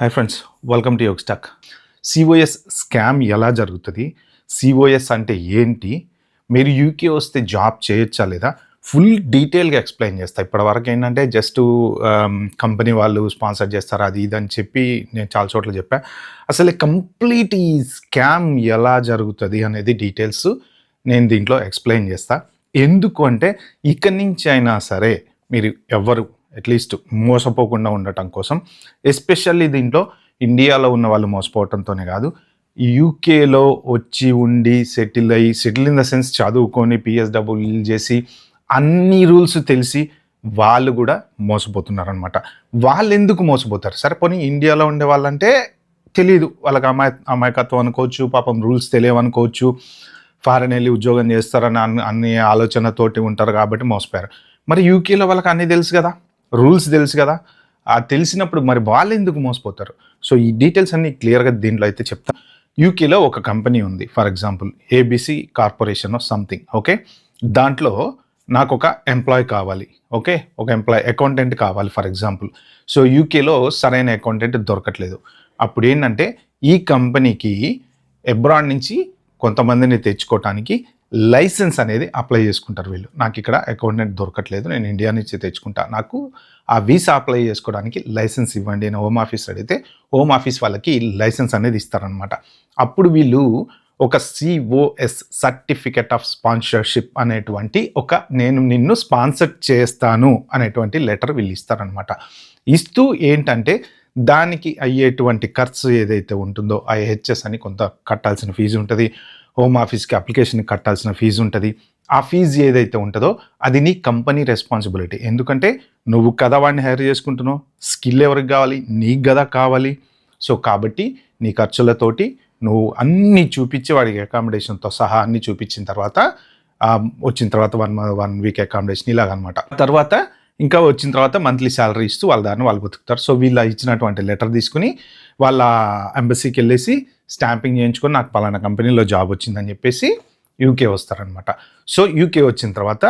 Hi friends, welcome to యోగ్ stack. COS scam ఎలా జరుగుతుంది, సిఓఎస్ అంటే ఏంటి, మీరు యూకే వస్తే జాబ్ చేయొచ్చా లేదా, ఫుల్ డీటెయిల్గా ఎక్స్ప్లెయిన్ చేస్తా. ఇప్పటివరకు ఏంటంటే జస్ట్ కంపెనీ వాళ్ళు స్పాన్సర్ చేస్తారు అది ఇది అని చెప్పి నేను చాలా చోట్ల చెప్పా. అసలు కంప్లీట్ ఈ స్కామ్ ఎలా జరుగుతుంది అనేది డీటెయిల్స్ నేను దీంట్లో ఎక్స్ప్లెయిన్ చేస్తా. ఎందుకు అంటే ఇక్కడి నుంచి అయినా సరే మీరు ఎవరు అట్లీస్ట్ మోసపోకుండా ఉండటం కోసం, ఎస్పెషల్లీ దీంట్లో ఇండియాలో ఉన్న వాళ్ళు మోసపోవటంతోనే కాదు, యూకేలో వచ్చి ఉండి సెటిల్ ఇన్ ద సెన్స్ చదువుకొని పిఎస్డబ్ల్యూ చేసి అన్ని రూల్స్ తెలిసి వాళ్ళు కూడా మోసపోతున్నారనమాట. వాళ్ళు ఎందుకు మోసపోతారు? సరే పోనీ ఇండియాలో ఉండే వాళ్ళంటే తెలియదు, వాళ్ళకి అమాయకత్వం అనుకోవచ్చు, పాపం రూల్స్ తెలియవనుకోవచ్చు, ఫారెన్ వెళ్ళి ఉద్యోగం చేస్తారని అన్ని ఆలోచనతోటి ఉంటారు కాబట్టి మోసపోయారు. మరి యూకేలో వాళ్ళకి అన్నీ తెలుసు కదా, రూల్స్ తెలుసు కదా, ఆ తెలిసినప్పుడు మరి వాళ్ళు ఎందుకు మోసపోతారు? సో ఈ డీటెయిల్స్ అన్ని క్లియర్గా దీంట్లో అయితే చెప్తాను. యూకేలో ఒక కంపెనీ ఉంది, for example ABC corporation something. Okay, దాంట్లో నాకు ఒక ఎంప్లాయ్ కావాలి. ఓకే, ఒక ఎంప్లాయ్ అకౌంటెంట్ కావాలి ఫర్ ఎగ్జాంపుల్. సో యూకేలో సరైన అకౌంటెంట్ దొరకట్లేదు. అప్పుడు ఏంటంటే ఈ కంపెనీకి అబ్రాడ్ నుంచి కొంతమందిని తెచ్చుకోవటానికి లైసెన్స్ అనేది అప్లై చేసుకుంటారు వీళ్ళు. నాకు ఇక్కడ అకౌంటెంట్ దొరకట్లేదు, నేను ఇండియా నుంచి తెచ్చుకుంటా, నాకు ఆ వీసా అప్లై చేసుకోవడానికి లైసెన్స్ ఇవ్వండి అని హోమ్ ఆఫీస్ అడిగితే హోమ్ ఆఫీస్ వాళ్ళకి లైసెన్స్ అనేది ఇస్తారనమాట. అప్పుడు వీళ్ళు ఒక సిఓఎస్ సర్టిఫికెట్ ఆఫ్ స్పాన్సర్షిప్ అనేటువంటి ఒక నేను నిన్ను స్పాన్సర్ చేస్తాను అనేటువంటి లెటర్ వీళ్ళు ఇస్తారనమాట. ఇస్తూ ఏంటంటే దానికి అయ్యేటువంటి ఖర్చు ఏదైతే ఉంటుందో ఐహెచ్ఎస్ అని కొంత కట్టాల్సిన ఫీజు ఉంటుంది, హోమ్ ఆఫీస్కి అప్లికేషన్ కట్టాల్సిన ఫీజు ఉంటుంది. ఆ ఫీజు ఏదైతే ఉంటుందో అది నీ కంపెనీ రెస్పాన్సిబిలిటీ. ఎందుకంటే నువ్వు కదా వాడిని హైర్ చేసుకుంటున్నావు, స్కిల్ ఎవరికి కావాలి, నీకు కదా కావాలి. సో కాబట్టి నీ ఖర్చులతోటి నువ్వు అన్నీ చూపించి వాడికి అకామిడేషన్తో సహా అన్నీ చూపించిన తర్వాత వచ్చిన తర్వాత వన్ వీక్ అకామిడేషన్ ఇలాగనమాట. తర్వాత ఇంకా వచ్చిన తర్వాత మంత్లీ శాలరీ ఇస్తూ వాళ్ళ దాన్ని వాళ్ళు బతుకుతారు. సో వీళ్ళ ఇచ్చినటువంటి లెటర్ తీసుకుని వాళ్ళ ఎంబసీకి వెళ్ళేసి స్టాంపింగ్ చేయించుకొని నాకు పలానా కంపెనీలో జాబ్ వచ్చిందని చెప్పేసి యూకే వస్తారనమాట. సో యూకే వచ్చిన తర్వాత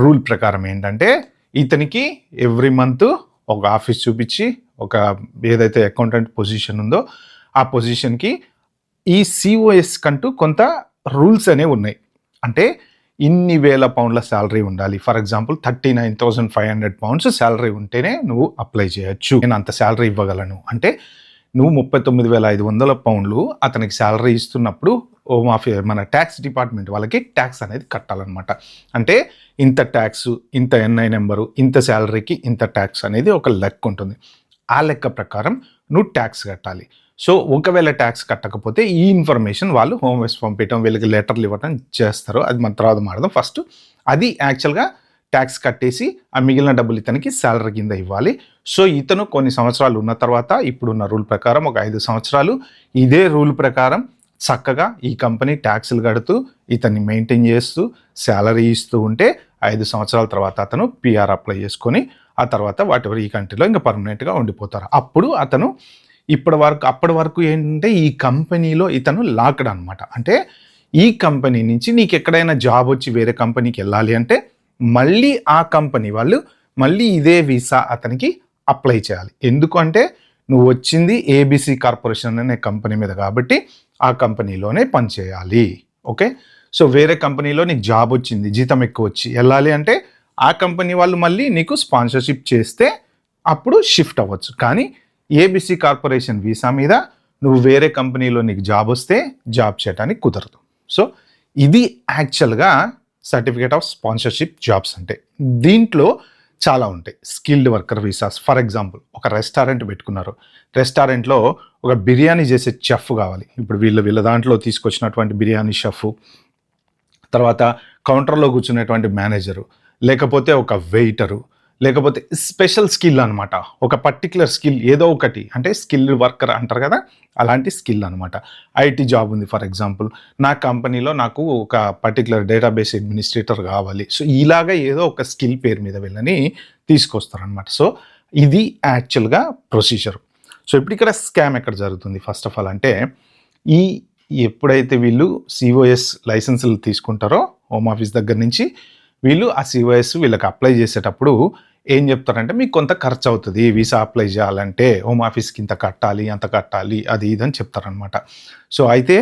రూల్ ప్రకారం ఏంటంటే ఇతనికి ఎవ్రీ మంత్ ఒక ఆఫీస్ చూపించి ఒక ఏదైతే అకౌంటెంట్ పొజిషన్ ఉందో ఆ పొజిషన్కి ఈ సిఓఎస్ కంటూ కొంత రూల్స్ అనేవి ఉన్నాయి. అంటే ఇన్ని వేల పౌండ్ల శాలరీ ఉండాలి. ఫర్ ఎగ్జాంపుల్ 39,500 పౌండ్స్ శాలరీ ఉంటేనే నువ్వు అప్లై చేయొచ్చు, నేను అంత శాలరీ ఇవ్వగలను అంటే నువ్వు 39,500 పౌండ్లు అతనికి శాలరీ ఇస్తున్నప్పుడు హోమ్ ఆఫీస్ మన ట్యాక్స్ డిపార్ట్మెంట్ వాళ్ళకి ట్యాక్స్ అనేది కట్టాలన్నమాట. అంటే ఇంత ట్యాక్స్, ఇంత ఎన్ఐ నెంబరు, ఇంత శాలరీకి ఇంత ట్యాక్స్ అనేది ఒక లెక్క ఉంటుంది. ఆ లెక్క ప్రకారం నువ్వు ట్యాక్స్ కట్టాలి. సో ఒకవేళ ట్యాక్స్ కట్టకపోతే ఈ ఇన్ఫర్మేషన్ వాళ్ళు హోమ్ ఆఫీస్ పంపించడం, వీళ్ళకి లెటర్లు ఇవ్వడం చేస్తారు. అది మన తర్వాత మాడదాం. ఫస్ట్ అది యాక్చువల్గా ట్యాక్స్ కట్టేసి ఆ మిగిలిన డబ్బులు ఇతనికి శాలరీ కింద ఇవ్వాలి. సో ఇతను కొన్ని సంవత్సరాలు ఉన్న తర్వాత ఇప్పుడున్న రూల్ ప్రకారం ఒక 5 సంవత్సరాలు ఇదే రూల్ ప్రకారం చక్కగా ఈ కంపెనీ ట్యాక్సులు కడుతూ ఇతన్ని మెయింటైన్ చేస్తూ శాలరీ ఇస్తూ ఉంటే 5 సంవత్సరాల తర్వాత అతను పిఆర్ అప్లై చేసుకొని ఆ తర్వాత వాటెవర్ ఈ కంట్రీలో ఇంకా పర్మనెంట్గా ఉండిపోతారు. అప్పుడు అతను అప్పటి వరకు ఏంటంటే ఈ కంపెనీలో ఇతను లాక్డ్ అనమాట. అంటే ఈ కంపెనీ నుంచి నీకు ఎక్కడైనా జాబ్ వచ్చి వేరే కంపెనీకి వెళ్ళాలి అంటే మళ్ళీ ఆ కంపెనీ వాళ్ళు మళ్ళీ ఇదే వీసా అతనికి అప్లై చేయాలి. ఎందుకు అంటే నువ్వు వచ్చింది ఏబిసి కార్పొరేషన్ అనే కంపెనీ మీద కాబట్టి ఆ కంపెనీలోనే పనిచేయాలి. ఓకే, సో వేరే కంపెనీలో నీకు జాబ్ వచ్చింది, జీతం ఎక్కువ వచ్చి వెళ్ళాలి అంటే ఆ కంపెనీ వాళ్ళు మళ్ళీ నీకు స్పాన్సర్షిప్ చేస్తే అప్పుడు షిఫ్ట్ అవ్వచ్చు. కానీ ఏబిసి కార్పొరేషన్ వీసా మీద నువ్వు వేరే కంపెనీలో నీకు జాబ్ వస్తే జాబ్ చేయడానికి కుదరదు. సో ఇది యాక్చువల్గా సర్టిఫికేట్ ఆఫ్ స్పాన్సర్షిప్ జాబ్స్ అంటే. దీంట్లో చాలా ఉంటాయి. Skilled worker visas, for example ఒక రెస్టారెంట్ పెట్టుకున్నారు, రెస్టారెంట్లో ఒక బిర్యానీ చేసే చెఫ్ కావాలి. ఇప్పుడు వీళ్ళ దాంట్లో తీసుకొచ్చినటువంటి బిర్యానీ షెఫ్, తర్వాత కౌంటర్లో కూర్చునేటువంటి మేనేజరు, లేకపోతే ఒక వెయిటరు, లేకపోతే స్పెషల్ స్కిల్ అనమాట, ఒక పర్టికులర్ స్కిల్ ఏదో ఒకటి, అంటే స్కిల్డ్ వర్కర్ అంటారు కదా, అలాంటి స్కిల్ అనమాట. ఐటీ జాబ్ ఉంది ఫర్ ఎగ్జాంపుల్, నా కంపెనీలో నాకు ఒక పర్టికులర్ డేటాబేస్ అడ్మినిస్ట్రేటర్ కావాలి. సో ఇలాగా ఏదో ఒక స్కిల్ పేరు మీద వీళ్ళని తీసుకొస్తారనమాట. సో ఇది యాక్చువల్గా ప్రొసీజర్. సో ఇప్పుడు ఇక్కడ స్కామ్ ఎక్కడ జరుగుతుంది ఫస్ట్ ఆఫ్ ఆల్ అంటే, ఎప్పుడైతే వీళ్ళు సిఓఎస్ లైసెన్సులు తీసుకుంటారో హోమ్ ఆఫీస్ దగ్గర నుంచి, వీళ్ళు ఆ సిఓఎస్ వీళ్ళకి అప్లై చేసేటప్పుడు ఏం చెప్తారంటే మీకు కొంత ఖర్చు అవుతుంది వీసా అప్లై చేయాలంటే, హోమ్ ఆఫీస్కి ఇంత కట్టాలి అంత కట్టాలి అది ఇది అని చెప్తారనమాట. సో అయితే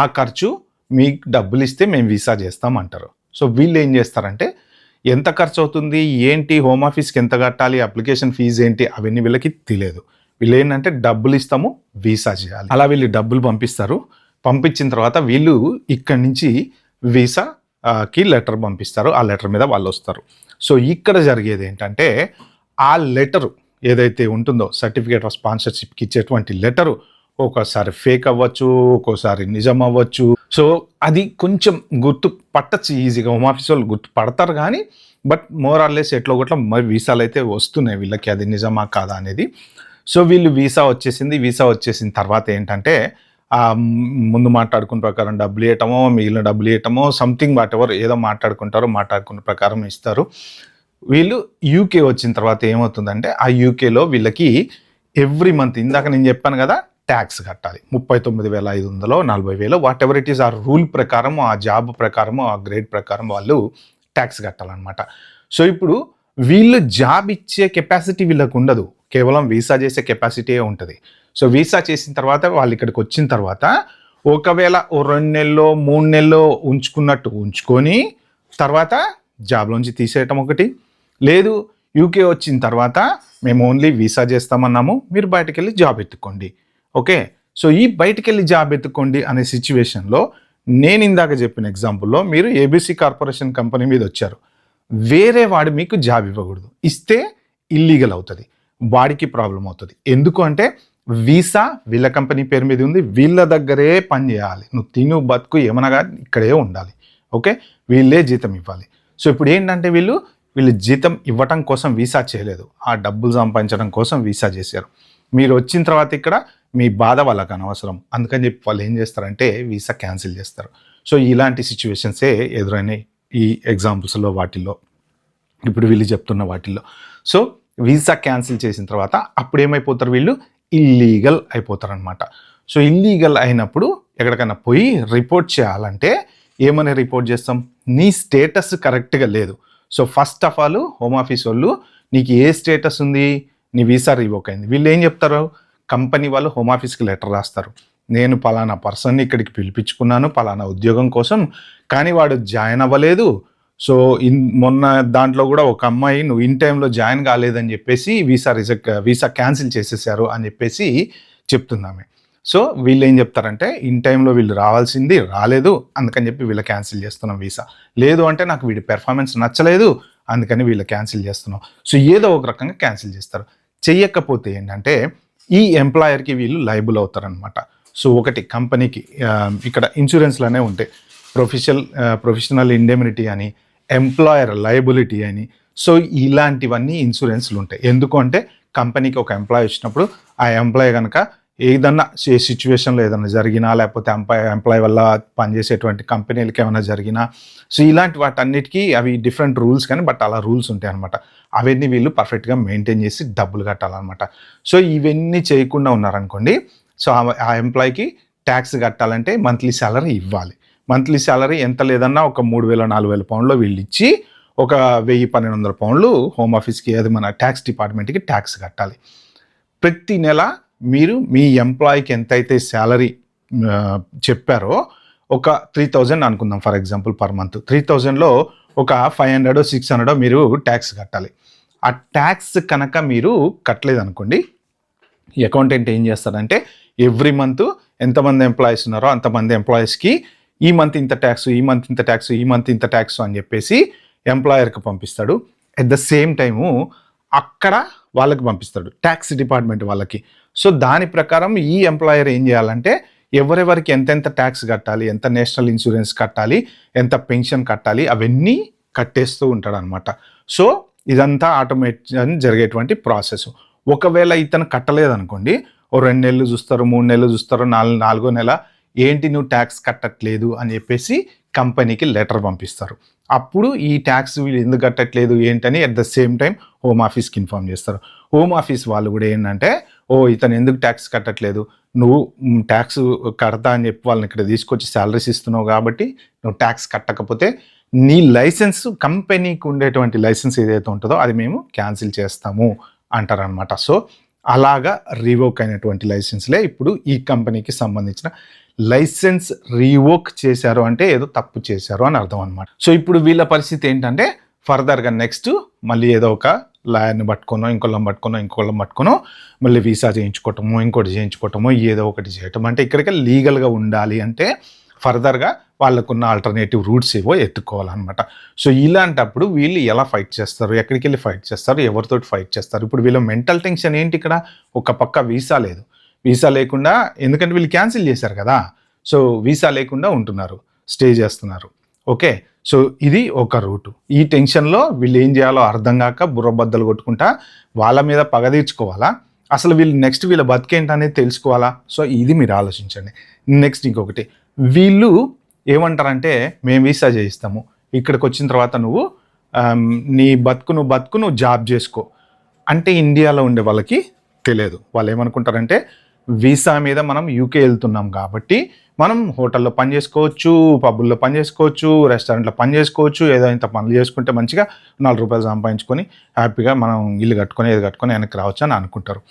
ఆ ఖర్చు మీకు డబ్బులు ఇస్తే మేము వీసా చేస్తాం అంటారు. సో వీళ్ళు ఏం చేస్తారంటే ఎంత ఖర్చు అవుతుంది ఏంటి, హోమ్ ఆఫీస్కి ఎంత కట్టాలి, అప్లికేషన్ ఫీజు ఏంటి అవన్నీ వీళ్ళకి తెలియదు. వీళ్ళు ఏంటంటే డబ్బులు ఇస్తాము వీసా చేయాలి, అలా వీళ్ళు డబ్బులు పంపిస్తారు. పంపించిన తర్వాత వీళ్ళు ఇక్కడి నుంచి వీసాకి లెటర్ పంపిస్తారు, ఆ లెటర్ మీద వాళ్ళు వస్తారు. సో ఇక్కడ జరిగేది ఏంటంటే ఆ లెటరు ఏదైతే ఉంటుందో సర్టిఫికేట్ ఆఫ్ స్పాన్సర్షిప్కి ఇచ్చేటువంటి లెటరు ఒక్కోసారి ఫేక్ అవ్వచ్చు, ఒక్కోసారి నిజం అవ్వచ్చు. సో అది కొంచెం గుర్తు పట్టచ్చు ఈజీగా, హోమ్ ఆఫీస్ వాళ్ళు గుర్తు పడతారు కానీ బట్ మోర్ ఆర్ లెస్ ఎట్లో గట్లా మరి వీసాలు అయితే వస్తున్నాయి వీళ్ళకి, అది నిజమా కాదా అనేది. సో వీళ్ళు వీసా వచ్చేసిన తర్వాత ఏంటంటే ముందు మాట్లాడుకున్న ప్రకారం డబ్బులు ఇవ్వటమో మిగిలిన డబ్బులు ఇవ్వటమో సంథింగ్ వాట్ ఎవర్ ఏదో మాట్లాడుకున్న ప్రకారం ఇస్తారు. వీళ్ళు యూకే వచ్చిన తర్వాత ఏమవుతుందంటే ఆ యూకేలో వీళ్ళకి ఎవ్రీ మంత్ ఇందాక నేను చెప్పాను కదా ట్యాక్స్ కట్టాలి. 39,500 40,000 వాట్ ఎవర్ ఇట్ ఈస్ ఆ రూల్ ప్రకారం, ఆ జాబ్ ప్రకారం, ఆ గ్రేడ్ ప్రకారం వాళ్ళు ట్యాక్స్ కట్టాలన్నమాట. సో ఇప్పుడు వీళ్ళు జాబ్ ఇచ్చే కెపాసిటీ వీళ్ళకు ఉండదు, కేవలం వీసా చేసే కెపాసిటీ ఉంటుంది. సో వీసా చేసిన తర్వాత వాళ్ళు ఇక్కడికి వచ్చిన తర్వాత ఒకవేళ 2 నెలలో 3 నెలలో ఉంచుకున్నట్టు ఉంచుకొని తర్వాత జాబ్లోంచి తీసేయటం ఒకటి, లేదు యూకే వచ్చిన తర్వాత మేము ఓన్లీ వీసా చేస్తామన్నాము, మీరు బయటకు వెళ్ళి జాబ్ ఎత్తుకోండి. ఓకే, సో ఈ బయటకు వెళ్ళి జాబ్ ఎత్తుకోండి అనే సిచ్యువేషన్లో నేను ఇందాక చెప్పిన ఎగ్జాంపుల్లో మీరు ఏబీసీ కార్పొరేషన్ కంపెనీ మీద వచ్చారు, వేరే వాడు మీకు జాబ్ ఇవ్వకూడదు, ఇస్తే ఇల్లీగల్ అవుతుంది, వాడికి ప్రాబ్లం అవుతుంది. ఎందుకు అంటే వీసా వీళ్ళ కంపెనీ పేరు మీద ఉంది, వీళ్ళ దగ్గరే పని చేయాలి, నువ్వు తిను బతుకు ఏమనగా ఇక్కడే ఉండాలి. ఓకే, వీళ్ళే జీతం ఇవ్వాలి. సో ఇప్పుడు ఏంటంటే వీళ్ళు జీతం ఇవ్వటం కోసం వీసా చేయలేదు, ఆ డబ్బులు సంపాదించడం కోసం వీసా చేశారు. మీరు వచ్చిన తర్వాత ఇక్కడ మీ బాధ వాళ్ళకి అనవసరం, అందుకని చెప్పి వాళ్ళు ఏం చేస్తారంటే వీసా క్యాన్సిల్ చేస్తారు. సో ఇలాంటి సిచ్యువేషన్సే ఎదురైనాయి ఈ ఎగ్జాంపుల్స్లో వాటిల్లో, ఇప్పుడు వీళ్ళు చెప్తున్న వాటిల్లో. సో వీసా క్యాన్సిల్ చేసిన తర్వాత అప్పుడు ఏమైపోతారు, వీళ్ళు ఇల్లీగల్ అయిపోతారు అనమాట. సో ఇల్లీగల్ అయినప్పుడు ఎక్కడికైనా పోయి రిపోర్ట్ చేయాలంటే ఏమని రిపోర్ట్ చేస్తాం, నీ స్టేటస్ కరెక్ట్గా లేదు. So first of all home office వాళ్ళు నీకు ఏ స్టేటస్ ఉంది, నీ వీసా రివోక్ అయింది, వీళ్ళు ఏం చెప్తారు, కంపెనీ వాళ్ళు హోమ్ ఆఫీస్కి లెటర్ రాస్తారు, నేను పలానా పర్సన్ని ఇక్కడికి పిలిపించుకున్నాను పలానా ఉద్యోగం కోసం, కానీ వాడు జాయిన్ అవ్వలేదు. సో మొన్న దాంట్లో కూడా ఒక అమ్మాయి నువ్వు ఇన్ టైంలో జాయిన్ కాలేదని చెప్పేసి వీసా క్యాన్సిల్ చేసేసారు అని చెప్పేసి చెప్తున్నామే. సో వీళ్ళు ఏం చెప్తారంటే ఇన్ టైంలో వీళ్ళు రావాల్సింది రాలేదు, అందుకని చెప్పి వీళ్ళు క్యాన్సిల్ చేస్తున్నాం వీసా, లేదు అంటే నాకు వీడి పెర్ఫార్మెన్స్ నచ్చలేదు అందుకని వీళ్ళు క్యాన్సిల్ చేస్తున్నాం. సో ఏదో ఒక రకంగా క్యాన్సిల్ చేస్తారు. చెయ్యకపోతే ఏంటంటే ఈ ఎంప్లాయర్కి వీళ్ళు లయబుల్ అవుతారనమాట. సో ఒకటి కంపెనీకి ఇక్కడ ఇన్సూరెన్స్లోనే ఉంటాయి, ప్రొఫెషనల్ ఇండెమినిటీ అని, ఎంప్లాయర్ లయబిలిటీ అని. సో ఇలాంటివన్నీ ఇన్సూరెన్స్లు ఉంటాయి. ఎందుకు అంటే కంపెనీకి ఒక ఎంప్లాయ్ వచ్చినప్పుడు ఆ ఎంప్లాయ్ కనుక ఏదన్నా సిచ్యువేషన్లో ఏదైనా జరిగినా, లేకపోతే ఎంప్లాయ్ వల్ల పనిచేసేటువంటి కంపెనీలకి ఏమైనా జరిగినా, సో ఇలాంటి వాటన్నిటికీ అవి డిఫరెంట్ రూల్స్ కానీ బట్ అలా రూల్స్ ఉంటాయి అనమాట. అవన్నీ వీళ్ళు పర్ఫెక్ట్గా మెయింటైన్ చేసి డబ్బులు కట్టాలన్నమాట. సో ఇవన్నీ చేయకుండా ఉన్నారనుకోండి, సో ఆ ఎంప్లాయ్కి ట్యాక్స్ కట్టాలంటే మంత్లీ శాలరీ ఇవ్వాలి. మంత్లీ శాలరీ ఎంత లేదన్నా ఒక 3,000-4,000 పౌండ్లో వీళ్ళు ఇచ్చి ఒక 1,000-1,200 పౌండ్లు హోమ్ ఆఫీస్కి, అది మన ట్యాక్స్ డిపార్ట్మెంట్కి ట్యాక్స్ కట్టాలి. ప్రతి నెల మీరు మీ ఎంప్లాయీకి ఎంతైతే శాలరీ చెప్పారో ఒక 3,000 అనుకుందాం ఫర్ ఎగ్జాంపుల్ పర్ మంత్, 3,000లో ఒక 500-600 మీరు ట్యాక్స్ కట్టాలి. ఆ ట్యాక్స్ కనుక మీరు కట్టలేదనుకోండి, ఈ అకౌంటెంట్ ఏం చేస్తాడంటే ఎవ్రీ మంత్ ఎంతమంది ఎంప్లాయీస్ ఉన్నారో అంతమంది ఎంప్లాయీస్కి ఈ మంత్ ఇంత ట్యాక్స్, ఈ మంత్ ఇంత ట్యాక్స్, ఈ మంత్ ఇంత ట్యాక్స్ అని చెప్పేసి ఎంప్లాయర్కి పంపిస్తాడు. అట్ ద సేమ్ టైము అక్కడ వాళ్ళకి పంపిస్తాడు ట్యాక్స్ డిపార్ట్మెంట్ వాళ్ళకి. సో దాని ప్రకారం ఈ ఎంప్లాయర్ ఏం చేయాలంటే ఎవరెవరికి ఎంతెంత ట్యాక్స్ కట్టాలి, ఎంత నేషనల్ ఇన్సూరెన్స్ కట్టాలి, ఎంత పెన్షన్ కట్టాలి అవన్నీ కట్టేస్తూ ఉంటాడు అనమాట. సో ఇదంతా ఆటోమేటిక్ జరిగేటువంటి ప్రాసెస్. ఒకవేళ ఇతను కట్టలేదనుకోండి, ఓ 2 నెలలు చూస్తారు, 3 నెలలు చూస్తారు, 4వ నెల ఏంటి నువ్వు ట్యాక్స్ కట్టట్లేదు అని చెప్పేసి కంపెనీకి లెటర్ పంపిస్తారు. అప్పుడు ఈ ట్యాక్స్ వీళ్ళు ఎందుకు కట్టట్లేదు ఏంటని at the same time home ఆఫీస్కి ఇన్ఫార్మ్ చేస్తారు. హోమ్ ఆఫీస్ వాళ్ళు కూడా ఏంటంటే ఇతను ఎందుకు ట్యాక్స్ కట్టట్లేదు, నువ్వు ట్యాక్స్ కడతా అని చెప్పి వాళ్ళని ఇక్కడ తీసుకొచ్చి శాలరీస్ ఇస్తున్నావు కాబట్టి నువ్వు ట్యాక్స్ కట్టకపోతే నీ లైసెన్స్, కంపెనీకి ఉండేటువంటి లైసెన్స్ ఏదైతే ఉంటుందో అది మేము క్యాన్సిల్ చేస్తాము అంటారనమాట. సో అలాగా రీవోక్ అయినటువంటి లైసెన్స్లే ఇప్పుడు ఈ కంపెనీకి సంబంధించిన లైసెన్స్. రీవోక్ చేశారు అంటే ఏదో తప్పు చేశారు అని అర్థం అనమాట. సో ఇప్పుడు వీళ్ళ పరిస్థితి ఏంటంటే ఫర్దర్గా నెక్స్ట్ మళ్ళీ ఏదో ఒక లాయర్ని పట్టుకోనో ఇంకోళ్ళని పట్టుకోనో మళ్ళీ వీసా చేయించుకోవటమో ఇంకోటి చేయించుకోవటమో ఏదో ఒకటి చేయటం. అంటే ఇక్కడికి లీగల్గా ఉండాలి అంటే ఫర్దర్గా వాళ్ళకున్న ఆల్టర్నేటివ్ రూట్స్ ఏవో ఎత్తుకోవాలన్నమాట. సో ఇలాంటప్పుడు వీళ్ళు ఎలా ఫైట్ చేస్తారు, ఎక్కడికి వెళ్ళి ఫైట్ చేస్తారు, ఎవరితోటి ఫైట్ చేస్తారు? ఇప్పుడు వీళ్ళ మెంటల్ టెన్షన్ ఏంటి? ఇక్కడ ఒక పక్క వీసా లేదు, వీసా లేకుండా, ఎందుకంటే వీళ్ళు క్యాన్సిల్ చేశారు కదా, సో వీసా లేకుండా ఉంటున్నారు, స్టే చేస్తున్నారు. ఓకే, సో ఇది ఒక రూటు. ఈ టెన్షన్లో వీళ్ళు ఏం చేయాలో అర్థం కాక బుర్రబద్దలు కొట్టుకుంటా వాళ్ళ మీద పగ తీర్చుకోవాలా, అసలు వీళ్ళు నెక్స్ట్ వీళ్ళ బతికేంటనేది తెలుసుకోవాలా? సో ఇది మీరు ఆలోచించండి. నెక్స్ట్ ఇంకొకటి, వీళ్ళు ఏమంటారంటే మేము వీసా చేయిస్తాము, ఇక్కడికి వచ్చిన తర్వాత నువ్వు నీ బతుకు నువ్వు జాబ్ చేసుకో అంటే ఇండియాలో ఉండే వాళ్ళకి తెలియదు. వాళ్ళు ఏమనుకుంటారంటే వీసా మీద మనం యూకే వెళ్తున్నాం కాబట్టి మనం హోటల్లో పని చేసుకోవచ్చు, పబ్బుల్లో పని చేసుకోవచ్చు, రెస్టారెంట్లో పని చేసుకోవచ్చు, ఏదో ఇంత పనులు చేసుకుంటే మంచిగా 4 రూపాయలు సంపాదించుకొని హ్యాపీగా మనం ఇల్లు కట్టుకొని ఏది కట్టుకొని వెనక్కి రావచ్చు అని అనుకుంటారు.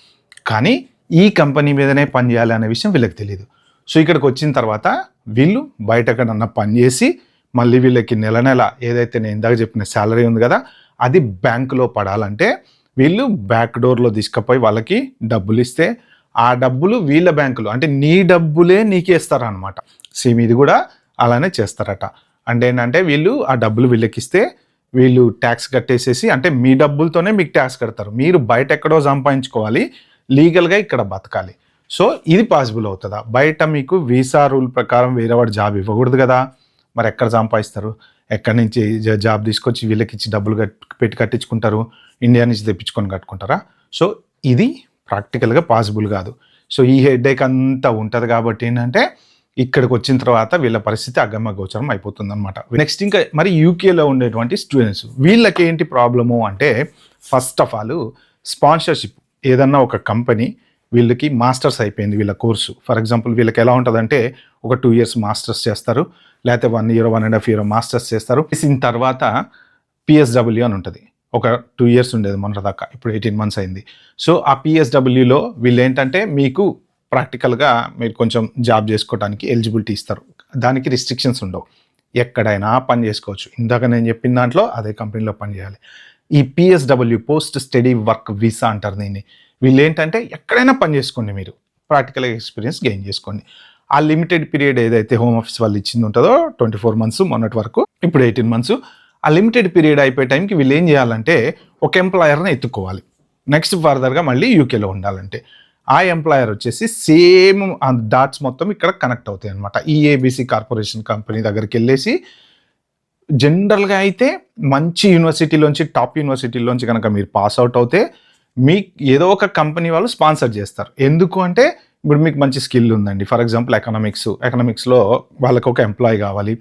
కానీ ఈ కంపెనీ మీదనే పని చేయాలి అనే విషయం వీళ్ళకి తెలియదు. సో ఇక్కడికి వచ్చిన తర్వాత వీళ్ళు బయట ఎక్కడన్నా పని చేసి మళ్ళీ వీళ్ళకి నెల నెల ఏదైతే నేను ఇందాక చెప్పిన శాలరీ ఉంది కదా అది బ్యాంకులో పడాలంటే వీళ్ళు బ్యాక్ డోర్లో తీసుకుపోయి వాళ్ళకి డబ్బులు ఇస్తే ఆ డబ్బులు వీళ్ళ బ్యాంకులో, అంటే నీ డబ్బులే నీకే ఇస్తారనమాట. సేమ్ ఇది కూడా అలానే చేస్తారట. అంటే ఏంటంటే వీళ్ళు ఆ డబ్బులు వీళ్ళకి ఇస్తే వీళ్ళు ట్యాక్స్ కట్టేసేసి, అంటే మీ డబ్బులతోనే మీకు ట్యాక్స్ కడతారు, మీరు బయట ఎక్కడో సంపాదించుకోవాలి, లీగల్గా ఇక్కడ బతకాలి. సో ఇది పాసిబుల్ అవుతుందా? బయట మీకు వీసా రూల్ ప్రకారం వేరే వాడు జాబ్ ఇవ్వకూడదు కదా, మరి ఎక్కడ సంపాదిస్తారు? ఎక్కడి నుంచి జాబ్ తీసుకొచ్చి వీళ్ళకి ఇచ్చి డబ్బులు పెట్టి కట్టించుకుంటారు? ఇండియా నుంచి తెప్పించుకొని కట్టుకుంటారా? సో ఇది ప్రాక్టికల్గా పాసిబుల్ కాదు. సో ఈ హెడేక్ అంతా ఉంటుంది కాబట్టి ఏంటంటే ఇక్కడికి వచ్చిన తర్వాత వీళ్ళ పరిస్థితి అగమ్య గోచరం అయిపోతుంది అనమాట. నెక్స్ట్ ఇంకా మరి యూకేలో ఉండేటువంటి స్టూడెంట్స్, వీళ్ళకి ఏంటి ప్రాబ్లము అంటే ఫస్ట్ ఆఫ్ ఆల్ స్పాన్సర్షిప్. ఏదన్నా ఒక కంపెనీ వీళ్ళకి మాస్టర్స్ అయిపోయింది వీళ్ళ కోర్సు, ఫర్ ఎగ్జాంపుల్ వీళ్ళకి ఎలా ఉంటుందంటే ఒక 2 years మాస్టర్స్ చేస్తారు, లేకపోతే 1 year 1.5 year మాస్టర్స్ చేస్తారు. చేసిన తర్వాత పిఎస్డబ్ల్యూ అని ఉంటుంది, ఒక 2 years ఉండేది మొన్న దాకా, ఇప్పుడు 18 months అయింది. సో ఆ పిఎస్డబ్ల్యూలో వీళ్ళు ఏంటంటే మీకు ప్రాక్టికల్గా మీరు కొంచెం జాబ్ చేసుకోవడానికి ఎలిజిబిలిటీ ఇస్తారు, దానికి రిస్ట్రిక్షన్స్ ఉండవు, ఎక్కడైనా పని చేసుకోవచ్చు. ఇందాక నేను చెప్పిన దాంట్లో అదే కంపెనీలో పని చేయాలి. ఈ PSW post study work visa అంటారు దీన్ని. వీళ్ళు ఏంటంటే ఎక్కడైనా పని చేసుకోండి, మీరు ప్రాక్టికల్ ఎక్స్పీరియన్స్ గెయిన్ చేసుకోండి. ఆ లిమిటెడ్ పీరియడ్ ఏదైతే హోమ్ ఆఫీస్ వాళ్ళు ఇచ్చింది ఉంటుందో 24 months మొన్నటి వరకు, ఇప్పుడు 18 months, ఆ లిమిటెడ్ పీరియడ్ అయిపోయే టైంకి వీళ్ళు ఏం చేయాలంటే ఒక ఎంప్లాయర్ని ఎత్తుకోవాలి. నెక్స్ట్ ఫర్దర్గా మళ్ళీ యూకేలో ఉండాలంటే ఆ ఎంప్లాయర్ వచ్చేసి సేమ్ ఆ డాట్స్ మొత్తం ఇక్కడ కనెక్ట్ అవుతాయి అనమాట. ఈ ఏబీసీ కార్పొరేషన్ కంపెనీ దగ్గరికి వెళ్ళేసి జనరల్గా అయితే మంచి యూనివర్సిటీలోంచి, టాప్ యూనివర్సిటీలోంచి కనుక మీరు పాస్ అవుట్ అవుతే మీకు ఏదో ఒక కంపెనీ వాళ్ళు స్పాన్సర్ చేస్తారు. ఎందుకు అంటే ఇప్పుడు మీకు మంచి స్కిల్ ఉందండి, ఫర్ ఎగ్జాంపుల్ ఎకనామిక్స్లో వాళ్ళకి ఒక ఎంప్లాయీ కావాలి,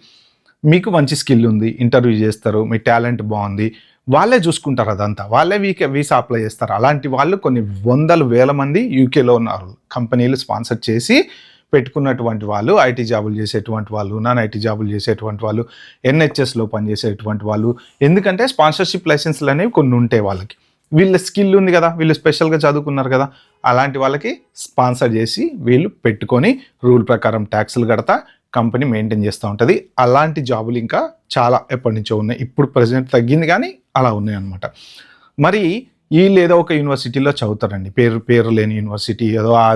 మీకు మంచి స్కిల్ ఉంది, ఇంటర్వ్యూ చేస్తారు, మీ టాలెంట్ బాగుంది, వాళ్ళే చూసుకుంటారు, అదంతా వాళ్ళే వీసా అప్లై చేస్తారు. అలాంటి వాళ్ళు కొన్ని 100,000 మంది యూకేలో ఉన్నారు, కంపెనీలు స్పాన్సర్ చేసి పెట్టుకున్నటువంటి వాళ్ళు, ఐటీ జాబులు చేసేటువంటి వాళ్ళు, నాన్ ఐటీ జాబులు చేసేటువంటి వాళ్ళు, ఎన్హెచ్ఎస్లో పనిచేసేటువంటి వాళ్ళు. ఎందుకంటే స్పాన్సర్షిప్ లైసెన్స్లు అనేవి కొన్ని ఉంటాయి వాళ్ళకి, వీళ్ళ స్కిల్ ఉంది కదా, వీళ్ళు స్పెషల్గా చదువుకున్నారు కదా, అలాంటి వాళ్ళకి స్పాన్సర్ చేసి వీళ్ళు పెట్టుకొని రూల్ ప్రకారం ట్యాక్సులు కడతా కంపెనీ మెయింటైన్ చేస్తూ ఉంటుంది. అలాంటి జాబులు ఇంకా చాలా ఎప్పటి నుంచో ఉన్నాయి, ఇప్పుడు ప్రెజెంట్ తగ్గింది కానీ అలా ఉన్నాయి అనమాట. మరి వీళ్ళు ఏదో ఒక యూనివర్సిటీలో చదువుతారండి, పేరు లేని యూనివర్సిటీ, ఏదో ఆ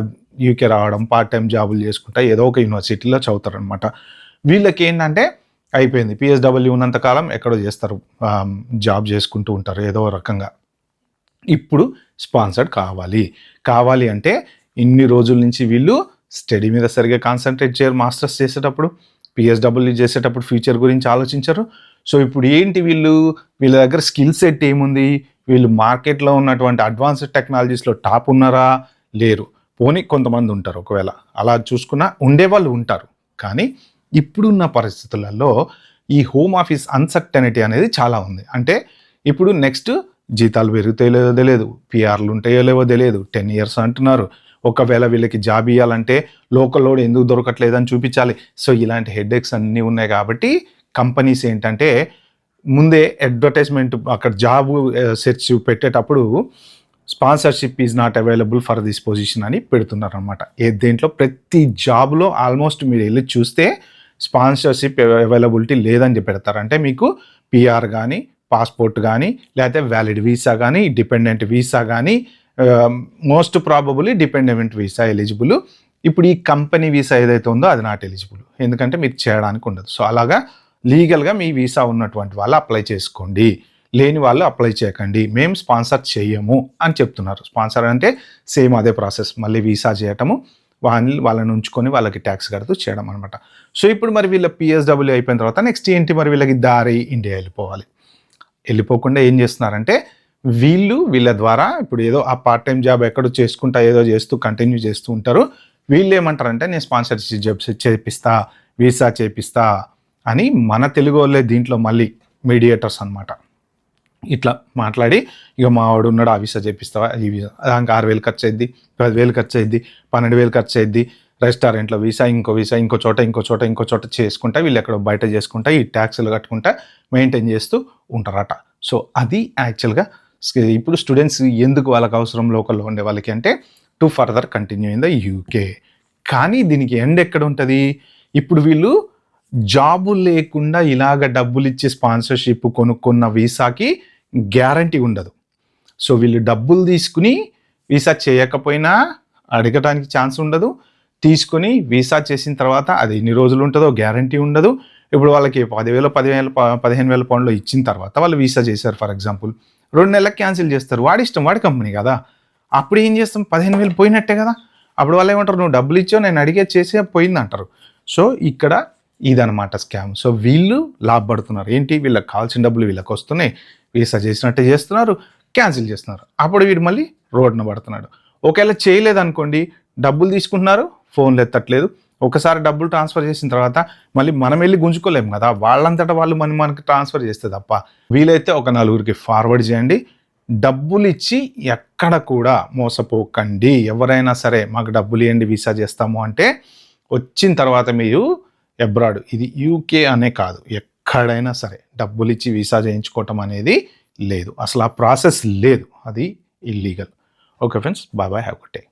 యూకే రావడం, పార్ట్ టైం జాబులు చేసుకుంటా ఏదో ఒక యూనివర్సిటీలో చదువుతారనమాట. వీళ్ళకి ఏంటంటే అయిపోయింది, పిఎస్డబ్ల్యూ ఉన్నంతకాలం ఎక్కడో చేస్తారు, జాబ్ చేసుకుంటూ ఉంటారు ఏదో రకంగా. ఇప్పుడు స్పాన్సర్డ్ కావాలి అంటే ఇన్ని రోజుల నుంచి వీళ్ళు స్టడీ మీద సరిగ్గా కాన్సన్ట్రేట్ చేయరు, మాస్టర్స్ చేసేటప్పుడు, పిఎస్డబ్ల్యూ చేసేటప్పుడు ఫ్యూచర్ గురించి ఆలోచించరు. సో ఇప్పుడు ఏంటి వీళ్ళ దగ్గర స్కిల్ సెట్ ఏముంది, వీళ్ళు మార్కెట్లో ఉన్నటువంటి అడ్వాన్స్డ్ టెక్నాలజీస్లో టాప్ ఉన్నారా? లేరు. పోనీ కొంతమంది ఉంటారు, ఒకవేళ అలా చూసుకున్నా ఉండేవాళ్ళు ఉంటారు. కానీ ఇప్పుడున్న పరిస్థితులలో ఈ హోమ్ ఆఫీస్ అన్సర్టనిటీ అనేది చాలా ఉంది. అంటే ఇప్పుడు నెక్స్ట్ జీతాలు పెరుగుతాయో లేదో తెలియదు, పిఆర్లు ఉంటాయో లేవో తెలియదు, 10 years అంటున్నారు. ఒకవేళ వీళ్ళకి జాబ్ ఇవ్వాలంటే లోకల్ లోడ్ ఎందుకు దొరకట్లేదని చూపించాలి. సో ఇలాంటి హెడేక్స్ అన్నీ ఉన్నాయి కాబట్టి కంపెనీస్ ఏంటంటే ముందే అడ్వర్టైజ్మెంట్ అక్కడ జాబ్ సెర్చ్ పెట్టేటప్పుడు sponsorship is not available for this position అని పెడుతున్నారు అనమాట. దేంట్లో ప్రతి జాబ్లో ఆల్మోస్ట్ మీరు వెళ్ళి చూస్తే స్పాన్సర్షిప్ అవైలబిలిటీ లేదని చెప్పి పెడతారు. అంటే మీకు పిఆర్ కానీ, పాస్పోర్ట్ కానీ, లేకపోతే వ్యాలిడ్ వీసా కానీ, డిపెండెంట్ వీసా కానీ, most probably dependent visa eligible. ఇప్పుడు ఈ కంపెనీ వీసా ఏదైతే ఉందో అది నాట్ ఎలిజిబుల్, ఎందుకంటే మీరు చేయడానికి ఉండదు. సో అలాగా లీగల్గా మీ వీసా ఉన్నటువంటి వాళ్ళు అప్లై చేసుకోండి, లేని వాళ్ళు అప్లై చేయకండి, మేము స్పాన్సర్ చేయము అని చెప్తున్నారు. స్పాన్సర్ అంటే సేమ్ అదే ప్రాసెస్, మళ్ళీ వీసా చేయటము, వాళ్ళని ఉంచుకొని వాళ్ళకి ట్యాక్స్ కడుతూ చేయడం అనమాట. సో ఇప్పుడు మరి వీళ్ళ పిఎస్డబ్ల్యూ అయిపోయిన తర్వాత నెక్స్ట్ ఏంటి, మరి వీళ్ళకి దారి ఇండియా వెళ్ళిపోవాలి. వెళ్ళిపోకుండా ఏం చేస్తున్నారంటే వీళ్ళ ద్వారా ఇప్పుడు ఏదో ఆ పార్ట్ టైం జాబ్ ఎక్కడో చేసుకుంటా ఏదో చేస్తూ కంటిన్యూ చేస్తూ ఉంటారు. వీళ్ళు ఏమంటారంటే నేను స్పాన్సర్షిప్ జాబ్స్ చేపిస్తా, వీసా చేపిస్తా అని మన తెలుగు వాళ్ళే దీంట్లో మళ్ళీ మీడియేటర్స్ అనమాట. ఇట్లా మాట్లాడి ఇక మా వాడు ఉన్నాడు, ఆ వీసా చేపిస్తావా, ఈ వీసా దానికి 6,000 ఖర్చు అయింది, 10,000 ఖర్చు అయింది, 12,000 ఖర్చు అయింది, రెస్టారెంట్లో వీసా, ఇంకో చోట చేసుకుంటా, వీళ్ళు ఎక్కడో బయట చేసుకుంటా, ఈ ట్యాక్స్లు కట్టుకుంటా మెయింటైన్ చేస్తూ ఉంటారట. సో అది యాక్చువల్గా ఇప్పుడు స్టూడెంట్స్ ఎందుకు వాళ్ళకి అవసరం లోకల్లో ఉండే వాళ్ళకి అంటే to further continue in the UK. కానీ దీనికి ఎండ్ ఎక్కడ ఉంటుంది, ఇప్పుడు వీళ్ళు జాబు లేకుండా ఇలాగ డబ్బులు ఇచ్చి స్పాన్సర్షిప్ కొనుక్కున్న వీసాకి గ్యారంటీ ఉండదు. సో వీళ్ళు డబ్బులు తీసుకుని వీసా చేయకపోయినా అడగటానికి ఛాన్స్ ఉండదు, తీసుకొని వీసా చేసిన తర్వాత అది ఎన్ని రోజులు ఉంటుందో గ్యారంటీ ఉండదు. ఇప్పుడు వాళ్ళకి 10,000 15,000 పౌండ్లు ఇచ్చిన తర్వాత వాళ్ళు వీసా చేశారు ఫర్ ఎగ్జాంపుల్, 2 నెలలకు క్యాన్సిల్ చేస్తారు. వాడి ఇష్టం, వాడి కంపెనీ కదా. అప్పుడు ఏం చేస్తాం, 15,000 పోయినట్టే కదా. అప్పుడు వాళ్ళు ఏమంటారు, నువ్వు డబ్బులు ఇచ్చావు, నేను అడిగే చేసే పోయింది అంటారు. సో ఇక్కడ ఇదనమాట స్కామ్. సో వీళ్ళు లాభపడుతున్నారు. ఏంటి, వీళ్ళకి కావాల్సిన డబ్బులు వీళ్ళకి వస్తున్నాయి, వీసా చేసినట్టే చేస్తున్నారు, క్యాన్సిల్ చేస్తున్నారు. అప్పుడు వీడు మళ్ళీ రోడ్డున పడుతున్నాడు. ఒకవేళ చేయలేదనుకోండి, డబ్బులు తీసుకుంటున్నారు, ఫోన్లు ఎత్తట్లేదు. ఒకసారి డబ్బులు ట్రాన్స్ఫర్ చేసిన తర్వాత మళ్ళీ మనం వెళ్ళి గుంజుకోలేము కదా, వాళ్ళంతటా వాళ్ళు మనకి ట్రాన్స్ఫర్ చేస్తే తప్ప. వీలైతే ఒక 4 ఫార్వర్డ్ చేయండి. డబ్బులు ఇచ్చి ఎక్కడ కూడా మోసపోకండి. ఎవరైనా సరే మాకు డబ్బులు ఇవ్వండి వీసా చేస్తాము అంటే వచ్చిన తర్వాత మీరు అబ్రాడ్, ఇది యూకే అనే కాదు, ఎక్కడైనా సరే డబ్బులు ఇచ్చి వీసా చేయించుకోవటం అనేది లేదు. అసలు ఆ ప్రాసెస్ లేదు, అది illegal. Okay friends, bye bye, have good day.